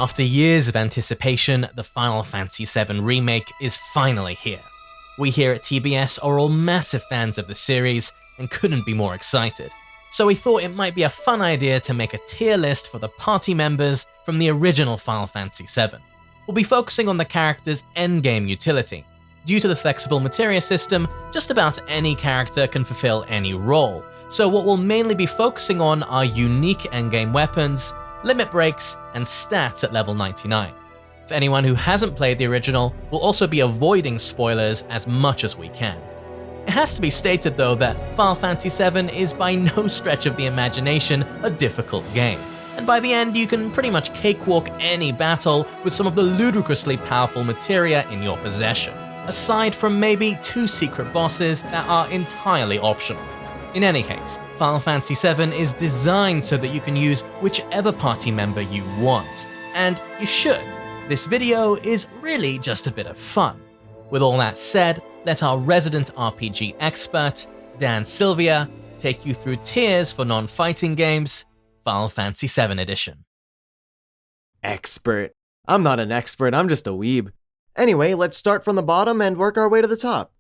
After years of anticipation, the Final Fantasy VII Remake is finally here. We here at TBS are all massive fans of the series and couldn't be more excited. So we thought it might be a fun idea to make a tier list for the party members from the original Final Fantasy VII. We'll be focusing on the character's endgame utility. Due to the flexible materia system, just about any character can fulfill any role, so what we'll mainly be focusing on are unique endgame weapons, limit breaks, and stats at level 99. For anyone who hasn't played the original, we'll also be avoiding spoilers as much as we can. It has to be stated though that Final Fantasy VII is by no stretch of the imagination a difficult game, and by the end you can pretty much cakewalk any battle with some of the ludicrously powerful materia in your possession, aside from maybe 2 secret bosses that are entirely optional. In any case, Final Fantasy VII is designed so that you can use whichever party member you want, and you should. This video is really just a bit of fun. With all that said, let our resident RPG expert, Dan Silvia, take you through tiers for non-fighting games, Final Fantasy VII Edition. Expert. I'm not an expert, I'm just a weeb. Anyway, let's start from the bottom and work our way to the top.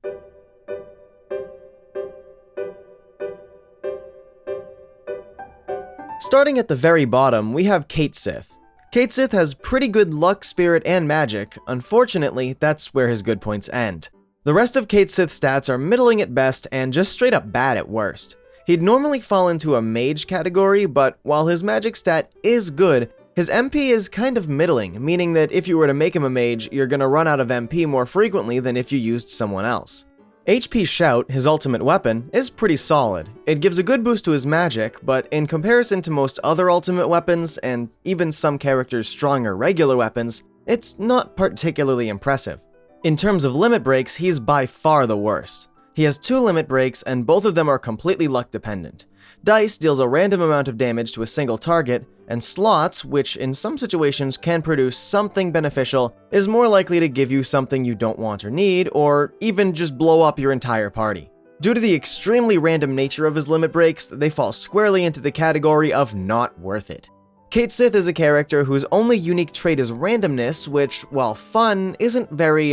Starting at the very bottom, we have Cait Sith. Cait Sith has pretty good luck, spirit, and magic. Unfortunately, that's where his good points end. The rest of Cait Sith's stats are middling at best and just straight up bad at worst. He'd normally fall into a mage category, but while his magic stat is good, his MP is kind of middling, meaning that if you were to make him a mage, you're gonna run out of MP more frequently than if you used someone else. HP Shout, his ultimate weapon, is pretty solid. It gives a good boost to his magic, but in comparison to most other ultimate weapons, and even some characters' stronger regular weapons, it's not particularly impressive. In terms of limit breaks, he's by far the worst. He has 2 limit breaks, and both of them are completely luck dependent. Dice deals a random amount of damage to a single target, and slots, which in some situations can produce something beneficial, is more likely to give you something you don't want or need, or even just blow up your entire party. Due to the extremely random nature of his limit breaks, they fall squarely into the category of not worth it. Cait Sith is a character whose only unique trait is randomness, which, while fun, isn't very,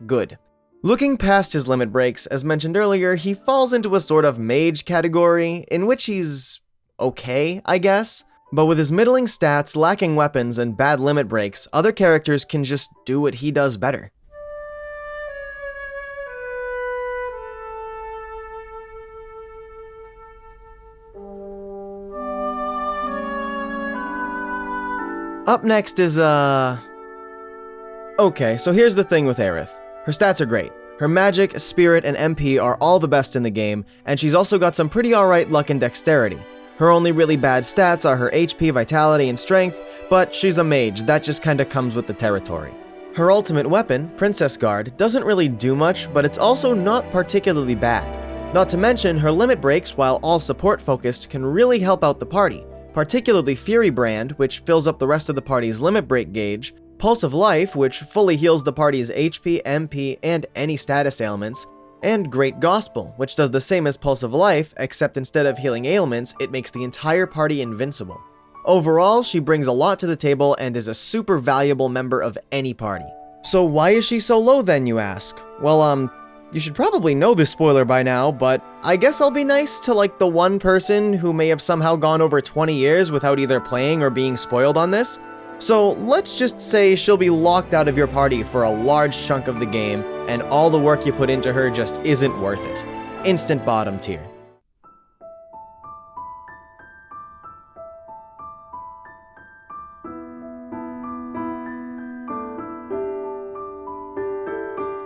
good. Looking past his limit breaks, as mentioned earlier, he falls into a sort of mage category, in which he's okay, I guess. But with his middling stats, lacking weapons, and bad limit breaks, other characters can just do what he does better. Up next is, Okay, so here's the thing with Aerith. Her stats are great. Her magic, spirit, and MP are all the best in the game, and she's also got some pretty alright luck and dexterity. Her only really bad stats are her HP, vitality, and strength, but she's a mage, that just kinda comes with the territory. Her ultimate weapon, Princess Guard, doesn't really do much, but it's also not particularly bad. Not to mention, her limit breaks, while all support focused, can really help out the party, particularly Fury Brand, which fills up the rest of the party's limit break gauge, Pulse of Life, which fully heals the party's HP, MP, and any status ailments, and Great Gospel, which does the same as Pulse of Life, except instead of healing ailments, it makes the entire party invincible. Overall, she brings a lot to the table and is a super valuable member of any party. So why is she so low then, you ask? Well, you should probably know this spoiler by now, but I guess I'll be nice to like the one person who may have somehow gone over 20 years without either playing or being spoiled on this. So let's just say she'll be locked out of your party for a large chunk of the game, and all the work you put into her just isn't worth it. Instant bottom tier.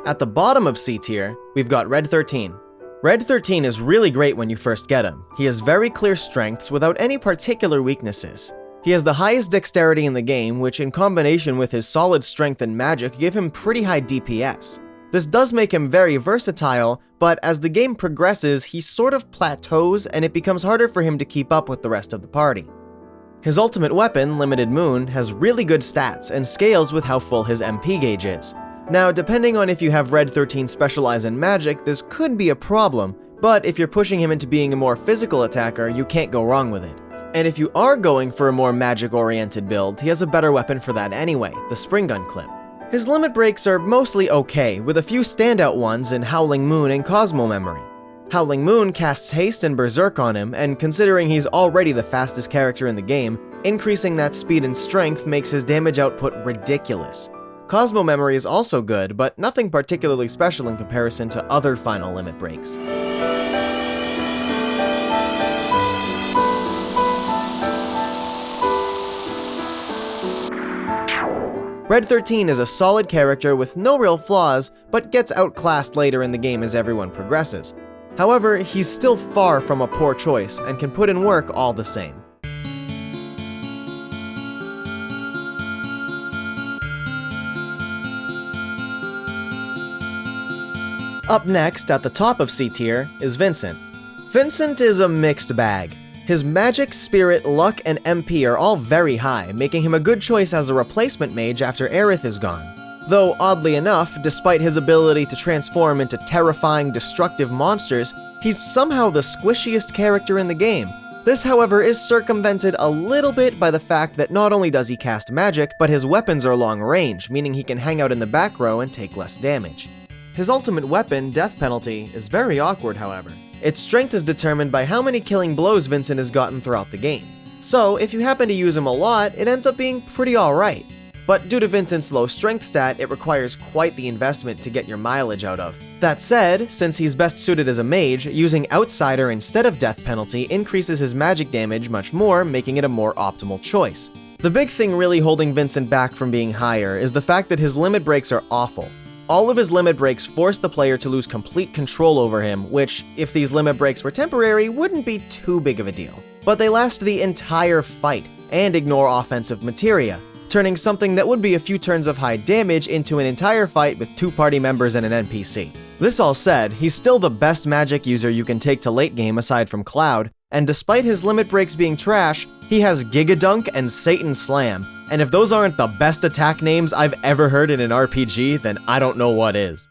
At the bottom of C tier, we've got Red 13. Red 13 is really great when you first get him. He has very clear strengths without any particular weaknesses. He has the highest dexterity in the game, which in combination with his solid strength and magic give him pretty high DPS. This does make him very versatile, but as the game progresses, he sort of plateaus and it becomes harder for him to keep up with the rest of the party. His ultimate weapon, Limited Moon, has really good stats and scales with how full his MP gauge is. Now, depending on if you have Red 13 specialize in magic, this could be a problem, but if you're pushing him into being a more physical attacker, you can't go wrong with it. And if you are going for a more magic-oriented build, he has a better weapon for that anyway, the spring gun clip. His limit breaks are mostly okay, with a few standout ones in Howling Moon and Cosmo Memory. Howling Moon casts haste and berserk on him, and considering he's already the fastest character in the game, increasing that speed and strength makes his damage output ridiculous. Cosmo Memory is also good, but nothing particularly special in comparison to other final limit breaks. Red 13 is a solid character with no real flaws, but gets outclassed later in the game as everyone progresses. However, he's still far from a poor choice and can put in work all the same. Up next, at the top of C tier, is Vincent. Vincent is a mixed bag. His magic, spirit, luck, and MP are all very high, making him a good choice as a replacement mage after Aerith is gone. Though, oddly enough, despite his ability to transform into terrifying, destructive monsters, he's somehow the squishiest character in the game. This, however, is circumvented a little bit by the fact that not only does he cast magic, but his weapons are long range, meaning he can hang out in the back row and take less damage. His ultimate weapon, Death Penalty, is very awkward, however. Its strength is determined by how many killing blows Vincent has gotten throughout the game. So, if you happen to use him a lot, it ends up being pretty alright. But due to Vincent's low strength stat, it requires quite the investment to get your mileage out of. That said, since he's best suited as a mage, using Outsider instead of Death Penalty increases his magic damage much more, making it a more optimal choice. The big thing really holding Vincent back from being higher is the fact that his limit breaks are awful. All of his limit breaks force the player to lose complete control over him, which, if these limit breaks were temporary, wouldn't be too big of a deal. But they last the entire fight, and ignore offensive materia, turning something that would be a few turns of high damage into an entire fight with 2 party members and an NPC. This all said, he's still the best magic user you can take to late game aside from Cloud, and despite his limit breaks being trash, he has Gigadunk and Satan Slam, and if those aren't the best attack names I've ever heard in an RPG, then I don't know what is.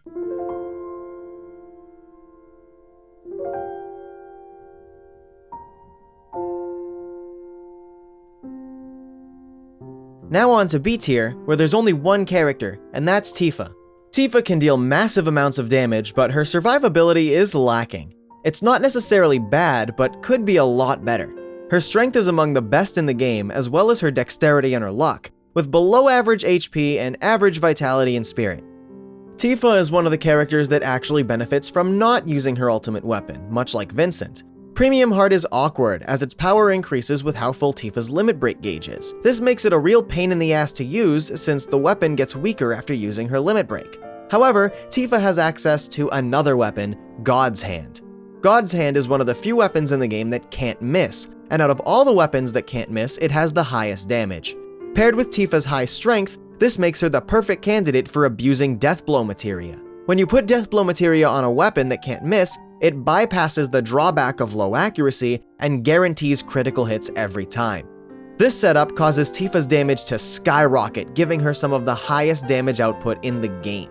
Now on to B tier, where there's only one character, and that's Tifa. Tifa can deal massive amounts of damage, but her survivability is lacking. It's not necessarily bad, but could be a lot better. Her strength is among the best in the game, as well as her dexterity and her luck, with below average HP and average vitality and spirit. Tifa is one of the characters that actually benefits from not using her ultimate weapon, much like Vincent. Premium Heart is awkward, as its power increases with how full Tifa's limit break gauge is. This makes it a real pain in the ass to use, since the weapon gets weaker after using her limit break. However, Tifa has access to another weapon, God's Hand. God's Hand is one of the few weapons in the game that can't miss, and out of all the weapons that can't miss, it has the highest damage. Paired with Tifa's high strength, this makes her the perfect candidate for abusing Deathblow materia. When you put Deathblow materia on a weapon that can't miss, it bypasses the drawback of low accuracy and guarantees critical hits every time. This setup causes Tifa's damage to skyrocket, giving her some of the highest damage output in the game.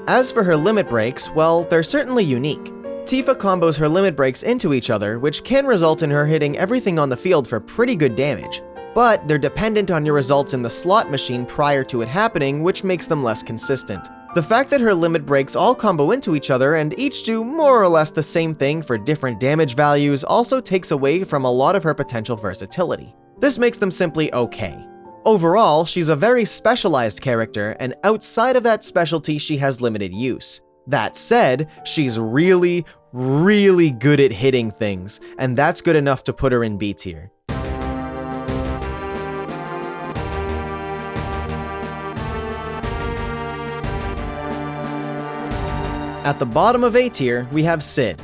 As for her limit breaks, well, they're certainly unique. Tifa combos her limit breaks into each other, which can result in her hitting everything on the field for pretty good damage. But they're dependent on your results in the slot machine prior to it happening, which makes them less consistent. The fact that her limit breaks all combo into each other and each do more or less the same thing for different damage values also takes away from a lot of her potential versatility. This makes them simply okay. Overall, she's a very specialized character, and outside of that specialty she has limited use. That said, she's really, really good at hitting things, and that's good enough to put her in B tier. At the bottom of A tier, we have Cid.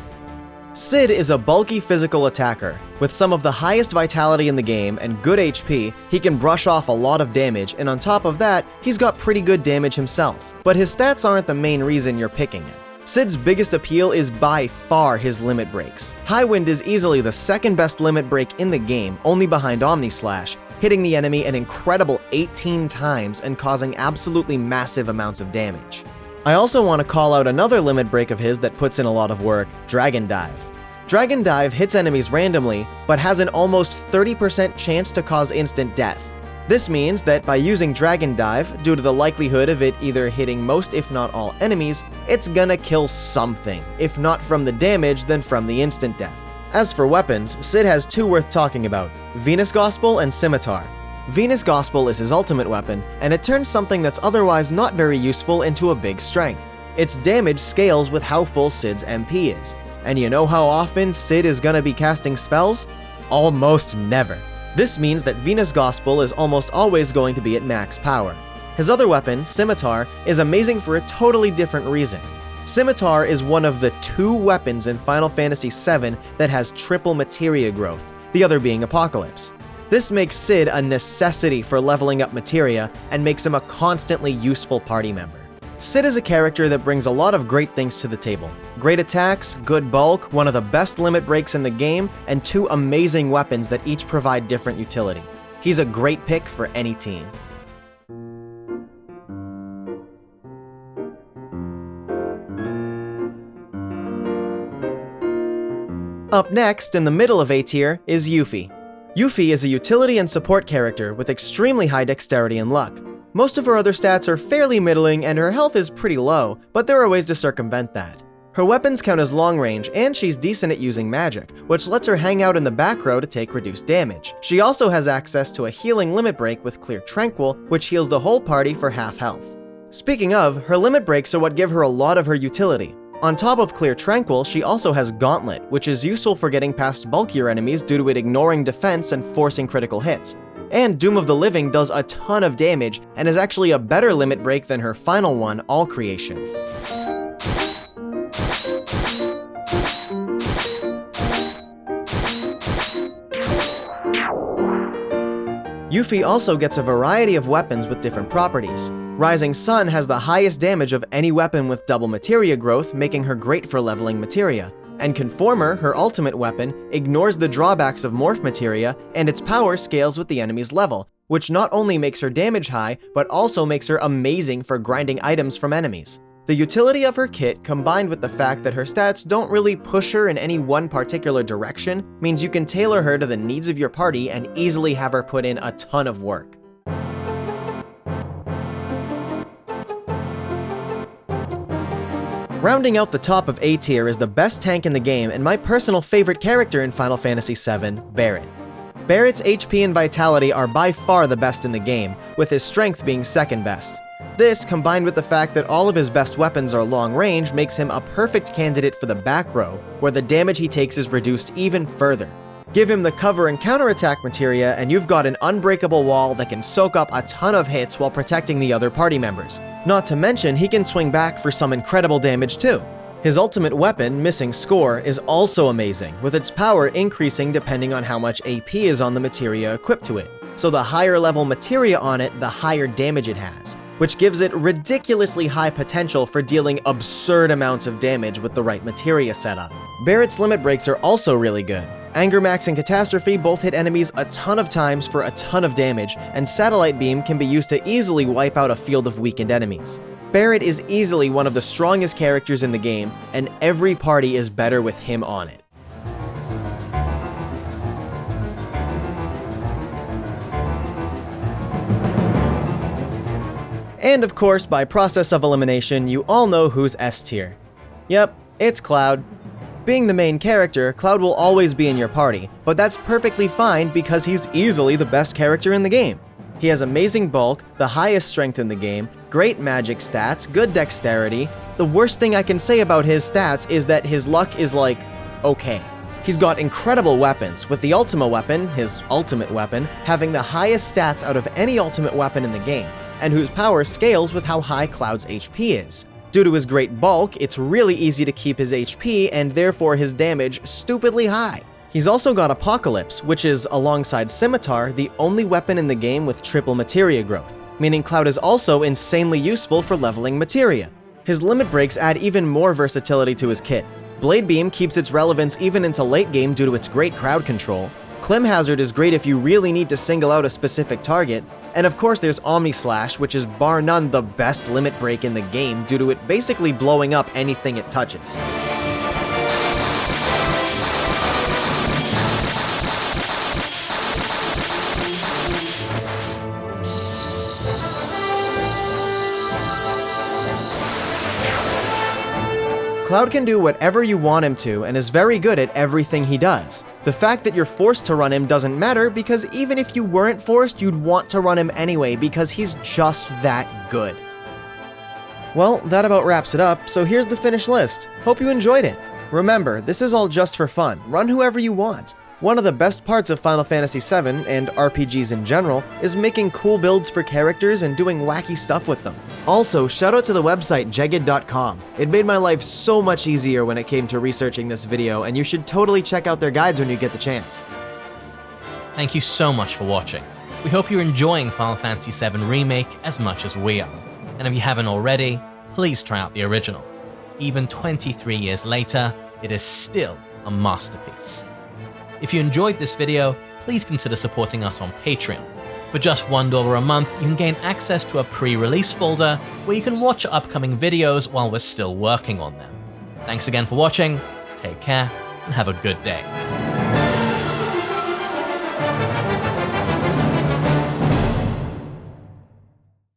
Cid is a bulky physical attacker. With some of the highest vitality in the game and good HP, he can brush off a lot of damage, and on top of that, he's got pretty good damage himself. But his stats aren't the main reason you're picking him. Cid's biggest appeal is by far his limit breaks. High Wind is easily the second best limit break in the game, only behind Omni Slash, hitting the enemy an incredible 18 times and causing absolutely massive amounts of damage. I also want to call out another limit break of his that puts in a lot of work, Dragon Dive. Dragon Dive hits enemies randomly, but has an almost 30% chance to cause instant death. This means that by using Dragon Dive, due to the likelihood of it either hitting most if not all enemies, it's gonna kill something, if not from the damage, then from the instant death. As for weapons, Cid has two worth talking about, Venus Gospel and Scimitar. Venus Gospel is his ultimate weapon, and it turns something that's otherwise not very useful into a big strength. Its damage scales with how full Cid's MP is. And you know how often Cid is gonna be casting spells? Almost never. This means that Venus Gospel is almost always going to be at max power. His other weapon, Scimitar, is amazing for a totally different reason. Scimitar is one of the 2 weapons in Final Fantasy VII that has triple materia growth, the other being Apocalypse. This makes Cid a necessity for leveling up materia and makes him a constantly useful party member. Cid is a character that brings a lot of great things to the table. Great attacks, good bulk, one of the best limit breaks in the game, and 2 amazing weapons that each provide different utility. He's a great pick for any team. Up next, in the middle of A tier, is Yuffie. Yuffie is a utility and support character with extremely high dexterity and luck. Most of her other stats are fairly middling and her health is pretty low, but there are ways to circumvent that. Her weapons count as long range, and she's decent at using magic, which lets her hang out in the back row to take reduced damage. She also has access to a healing limit break with Clear Tranquil, which heals the whole party for half health. Speaking of, her limit breaks are what give her a lot of her utility. On top of Clear Tranquil, she also has Gauntlet, which is useful for getting past bulkier enemies due to it ignoring defense and forcing critical hits. And Doom of the Living does a ton of damage and is actually a better limit break than her final one, All Creation. Yuffie also gets a variety of weapons with different properties. Rising Sun has the highest damage of any weapon with double materia growth, making her great for leveling materia. And Conformer, her ultimate weapon, ignores the drawbacks of morph materia, and its power scales with the enemy's level, which not only makes her damage high, but also makes her amazing for grinding items from enemies. The utility of her kit, combined with the fact that her stats don't really push her in any one particular direction, means you can tailor her to the needs of your party and easily have her put in a ton of work. Rounding out the top of A tier is the best tank in the game and my personal favorite character in Final Fantasy VII, Barret. Barret's HP and Vitality are by far the best in the game, with his strength being second best. This, combined with the fact that all of his best weapons are long range, makes him a perfect candidate for the back row, where the damage he takes is reduced even further. Give him the cover and counterattack materia, and you've got an unbreakable wall that can soak up a ton of hits while protecting the other party members. Not to mention, he can swing back for some incredible damage too. His ultimate weapon, Missing Score, is also amazing, with its power increasing depending on how much AP is on the materia equipped to it. So the higher level materia on it, the higher damage it has, which gives it ridiculously high potential for dealing absurd amounts of damage with the right materia setup. Barret's limit breaks are also really good. Anger Max and Catastrophe both hit enemies a ton of times for a ton of damage, and Satellite Beam can be used to easily wipe out a field of weakened enemies. Barret is easily one of the strongest characters in the game, and every party is better with him on it. And of course, by process of elimination, you all know who's S tier. Yep, it's Cloud. Being the main character, Cloud will always be in your party, but that's perfectly fine because he's easily the best character in the game. He has amazing bulk, the highest strength in the game, great magic stats, good dexterity. The worst thing I can say about his stats is that his luck is like, okay. He's got incredible weapons, with the Ultima weapon, his ultimate weapon, having the highest stats out of any ultimate weapon in the game, and whose power scales with how high Cloud's HP is. Due to his great bulk, it's really easy to keep his HP and therefore his damage stupidly high. He's also got Apocalypse, which is, alongside Scimitar, the only weapon in the game with triple materia growth, meaning Cloud is also insanely useful for leveling materia. His limit breaks add even more versatility to his kit. Blade Beam keeps its relevance even into late game due to its great crowd control. Clim Hazard is great if you really need to single out a specific target, and of course there's Omni Slash, which is bar none the best limit break in the game due to it basically blowing up anything it touches. Cloud can do whatever you want him to and is very good at everything he does. The fact that you're forced to run him doesn't matter because even if you weren't forced, you'd want to run him anyway because he's just that good. Well, that about wraps it up, so here's the finished list. Hope you enjoyed it. Remember, this is all just for fun. Run whoever you want. One of the best parts of Final Fantasy VII, and RPGs in general, is making cool builds for characters and doing wacky stuff with them. Also, shout out to the website jagged.com. It made my life so much easier when it came to researching this video, and you should totally check out their guides when you get the chance. Thank you so much for watching. We hope you're enjoying Final Fantasy VII Remake as much as we are. And if you haven't already, please try out the original. Even 23 years later, it is still a masterpiece. If you enjoyed this video, please consider supporting us on Patreon. For just $1 a month, you can gain access to a pre-release folder where you can watch upcoming videos while we're still working on them. Thanks again for watching, take care, and have a good day.